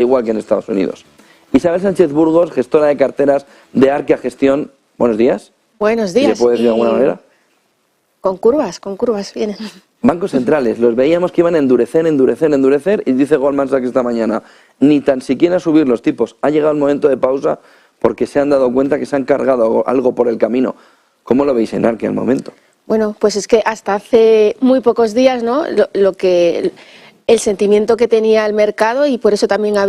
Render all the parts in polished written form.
igual que en Estados Unidos. Isabel Sánchez Burgos, gestora de carteras de Arquia Gestión. Buenos días. Buenos días. ¿Se puede decir de alguna manera? Con curvas vienen. Bancos centrales, los veíamos que iban a endurecer, y dice Goldman Sachs esta mañana, ni tan siquiera subir los tipos. Ha llegado el momento de pausa porque se han dado cuenta que se han cargado algo por el camino. ¿Cómo lo veis en Arquia al momento? Bueno, pues es que hasta hace muy pocos días, ¿no? El sentimiento que tenía el mercado, y por eso también se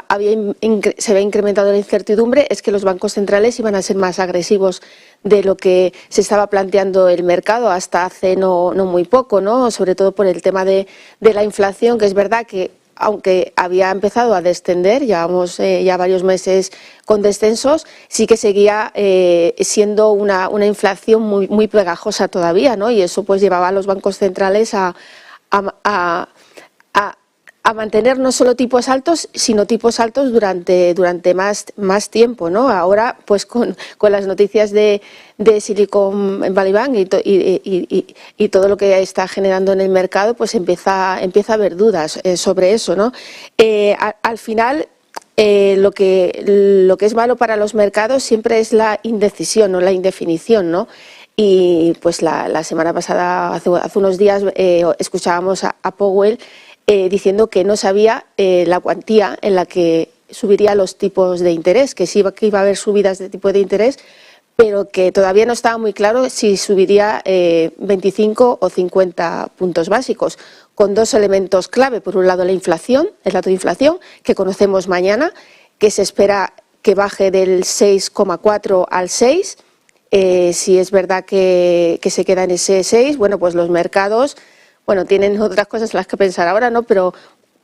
había incrementado la incertidumbre, es que los bancos centrales iban a ser más agresivos de lo que se estaba planteando el mercado hasta hace no muy poco, ¿no? Sobre todo por el tema de la inflación, que es verdad que aunque había empezado a descender, llevamos ya varios meses con descensos, sí que seguía siendo una inflación muy pegajosa todavía, ¿no? Y eso pues llevaba a los bancos centrales a mantener no solo tipos altos, sino tipos altos durante más tiempo, ¿no? Ahora, pues con las noticias de Silicon Valley Bank y todo lo que está generando en el mercado, pues empieza a haber dudas sobre eso, ¿no? Al final, lo que es malo para los mercados siempre es la indecisión o la indefinición, ¿no? Y pues la semana pasada, hace unos días, escuchábamos a Powell diciendo que no sabía la cuantía en la que subiría los tipos de interés, que iba a haber subidas de tipo de interés, pero que todavía no estaba muy claro si subiría 25 o 50 puntos básicos, con dos elementos clave. Por un lado, el dato de inflación, que conocemos mañana, que se espera que baje del 6,4 al 6. Si es verdad que se queda en ese 6, bueno, pues los mercados tienen otras cosas en las que pensar ahora, ¿no? Pero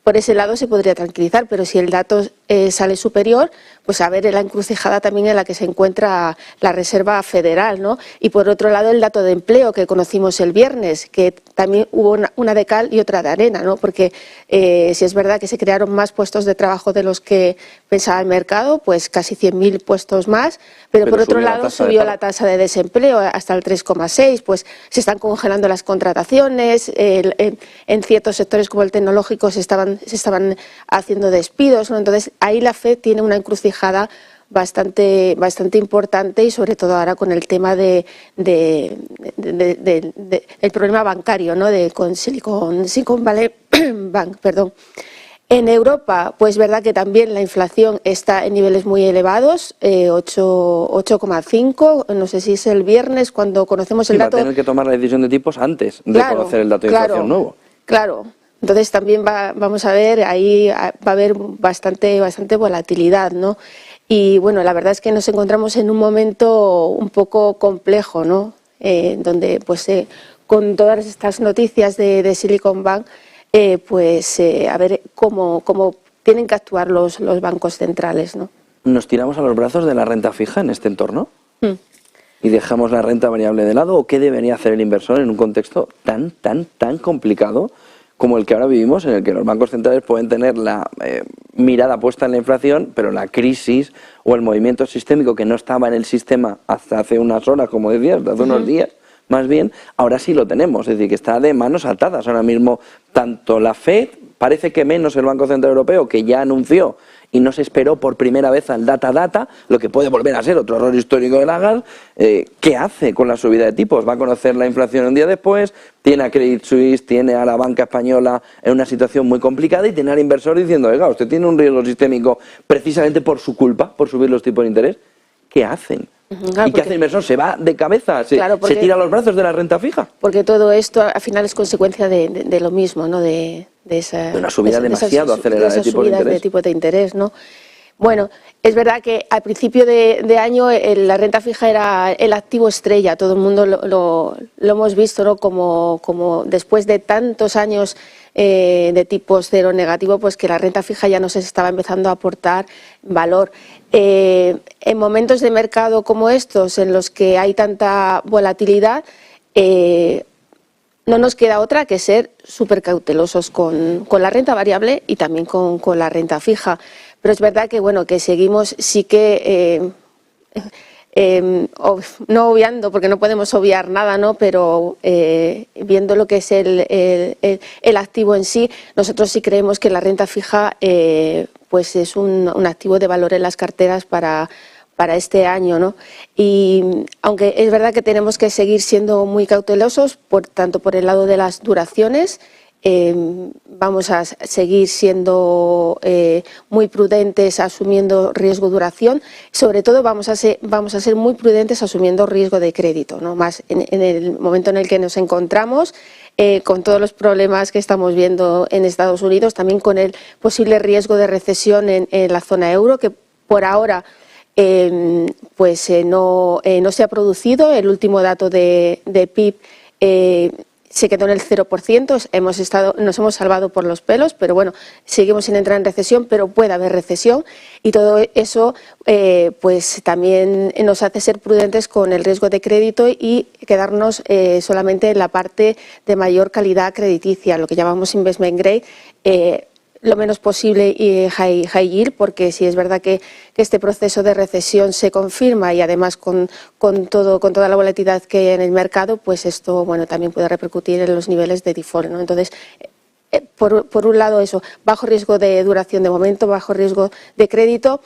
por ese lado se podría tranquilizar, pero si el dato sale superior, pues a ver la encrucijada también en la que se encuentra la Reserva Federal, ¿no? Y por otro lado el dato de empleo que conocimos el viernes, que también hubo una de cal y otra de arena, ¿no? Porque si es verdad que se crearon más puestos de trabajo de los que pensaba el mercado, pues casi 100.000 puestos más, pero por otro lado subió la tasa de desempleo hasta el 3,6, pues se están congelando las contrataciones, en ciertos sectores como el tecnológico se estaban haciendo despidos, ¿no? Entonces ahí la FED tiene una encrucijada bastante importante, y sobre todo ahora con el tema del problema bancario, ¿no? Con Silicon Valley Bank, perdón. En Europa, pues verdad que también la inflación está en niveles muy elevados, 8,5, no sé si es el viernes cuando conocemos el dato. Va a tener que tomar la decisión de tipos antes de conocer el dato de inflación nuevo. Claro. Entonces también vamos a ver, ahí va a haber bastante volatilidad, ¿no? Y bueno, la verdad es que nos encontramos en un momento un poco complejo, ¿no? Donde pues con todas estas noticias de Silicon Bank, a ver cómo tienen que actuar los bancos centrales, ¿no? ¿Nos tiramos a los brazos de la renta fija en este entorno? ¿Y dejamos la renta variable de lado? ¿O qué debería hacer el inversor en un contexto tan complicado como el que ahora vivimos, en el que los bancos centrales pueden tener la mirada puesta en la inflación, pero la crisis o el movimiento sistémico que no estaba en el sistema hasta hace unas horas, como decías, hasta hace unos días, más bien, ahora sí lo tenemos, es decir, que está de manos atadas ahora mismo tanto la FED, parece que menos el Banco Central Europeo, que ya anunció y no se esperó por primera vez al data, lo que puede volver a ser otro error histórico de Lagarde. ¿Qué hace con la subida de tipos? Va a conocer la inflación un día después, tiene a Credit Suisse, tiene a la banca española en una situación muy complicada, y tiene al inversor diciendo, oiga, usted tiene un riesgo sistémico precisamente por su culpa, por subir los tipos de interés. ¿Qué hacen? Claro, ¿y qué hace el inversor? ¿Se va de cabeza? ¿Se tira a los brazos de la renta fija? Porque todo esto al final es consecuencia de lo mismo, ¿no? De una subida demasiado acelerada de tipos de interés, ¿no? Bueno, es verdad que al principio de año la renta fija era el activo estrella, todo el mundo lo hemos visto, ¿no? Como después de tantos años de tipos cero negativo, pues que la renta fija ya nos estaba empezando a aportar valor. En momentos de mercado como estos, en los que hay tanta volatilidad, no nos queda otra que ser súper cautelosos con la renta variable y también con la renta fija. Pero es verdad que bueno, que seguimos, sí que no obviando, porque no podemos obviar nada, ¿no? Pero viendo lo que es el activo en sí, nosotros sí creemos que la renta fija pues es un activo de valor en las carteras para este año, ¿no? Y aunque es verdad que tenemos que seguir siendo muy cautelosos, tanto por el lado de las duraciones, vamos a seguir siendo muy prudentes asumiendo riesgo-duración. Sobre todo vamos a ser muy prudentes asumiendo riesgo de crédito, ¿no? Más en el momento en el que nos encontramos, con todos los problemas que estamos viendo en Estados Unidos, también con el posible riesgo de recesión en la zona euro, que por ahora no se ha producido. El último dato de PIB se quedó en el 0%, nos hemos salvado por los pelos, pero bueno, seguimos sin entrar en recesión, pero puede haber recesión, y todo eso pues también nos hace ser prudentes con el riesgo de crédito y quedarnos solamente en la parte de mayor calidad crediticia, lo que llamamos investment grade, lo menos posible y high yield, porque si es verdad que este proceso de recesión se confirma y además con toda la volatilidad que hay en el mercado, pues esto también puede repercutir en los niveles de default, ¿no? Entonces, por un lado eso, bajo riesgo de duración de momento, bajo riesgo de crédito,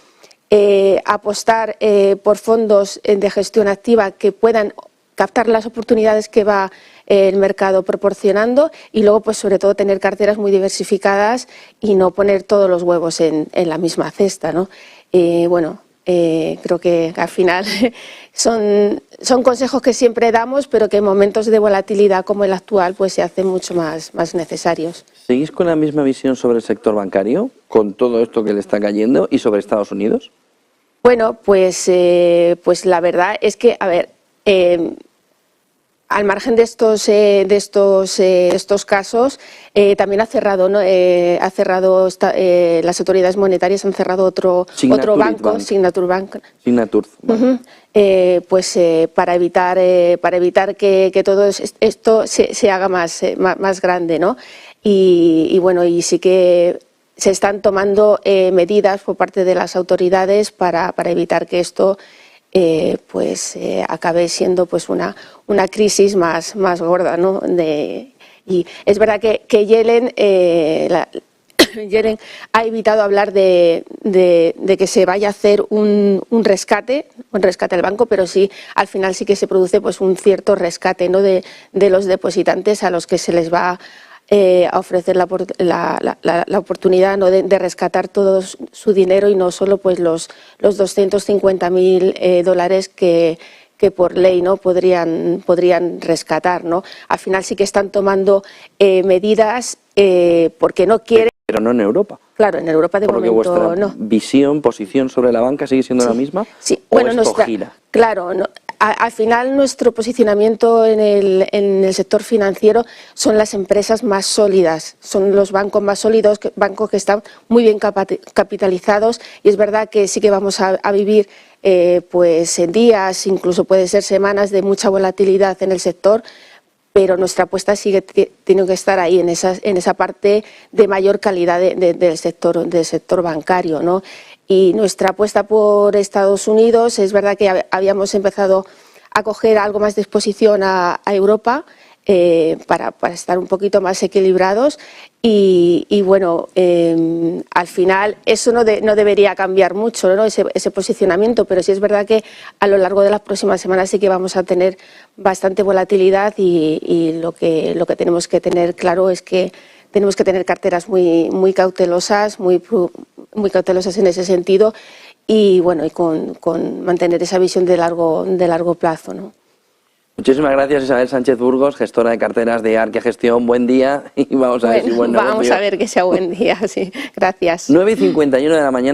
apostar por fondos de gestión activa que puedan captar las oportunidades que va el mercado proporcionando, y luego pues sobre todo tener carteras muy diversificadas y no poner todos los huevos en la misma cesta, ¿no? Creo que al final son consejos que siempre damos, pero que en momentos de volatilidad como el actual pues se hacen mucho más necesarios. ¿Seguís con la misma visión sobre el sector bancario, con todo esto que le está cayendo, y sobre Estados Unidos? Bueno, pues la verdad es que, a ver, al margen de estos casos, también ha cerrado, ¿no? Las autoridades monetarias han cerrado otro banco, Signature Bank. Signature. Para evitar que todo esto se haga más grande, ¿no? Y sí que se están tomando medidas por parte de las autoridades para evitar que esto acabe siendo pues una crisis más gorda, ¿no? Y es verdad que Yellen ha evitado hablar de que se vaya a hacer un rescate al banco, pero sí, al final sí que se produce pues un cierto rescate, ¿no? de los depositantes a los que se les va a ofrecer la oportunidad, ¿no? de rescatar todo su dinero, y no solo pues los $250.000 que por ley, ¿no? podrían rescatar, ¿no? Al final sí que están tomando medidas porque no quieren. Pero no en Europa. Claro, en Europa de momento vuestra no. Posición sobre la banca sigue siendo la misma. Sí, ¿o esto gira? Claro, no. Al final nuestro posicionamiento en el sector financiero son las empresas más sólidas, son los bancos más sólidos, bancos que están muy bien capitalizados, y es verdad que sí que vamos a vivir pues en días, incluso puede ser semanas de mucha volatilidad en el sector, pero nuestra apuesta tiene que estar ahí, en esa parte de mayor calidad del sector bancario, ¿no? Y nuestra apuesta por Estados Unidos, es verdad que habíamos empezado a coger algo más de exposición a Europa para estar un poquito más equilibrados, y al final eso no debería cambiar mucho, ¿no? ese posicionamiento, pero sí es verdad que a lo largo de las próximas semanas sí que vamos a tener bastante volatilidad, y lo que tenemos que tener claro es que tenemos que tener carteras muy cautelosas, muy cautelosas en ese sentido, y con mantener esa visión de largo plazo, ¿no? Muchísimas gracias, Isabel Sánchez Burgos, gestora de carteras de Arquia Gestión. Buen día, y vamos a ver si buen negocio. Vamos a ver que sea buen día, sí. Gracias. 9:51 de la mañana.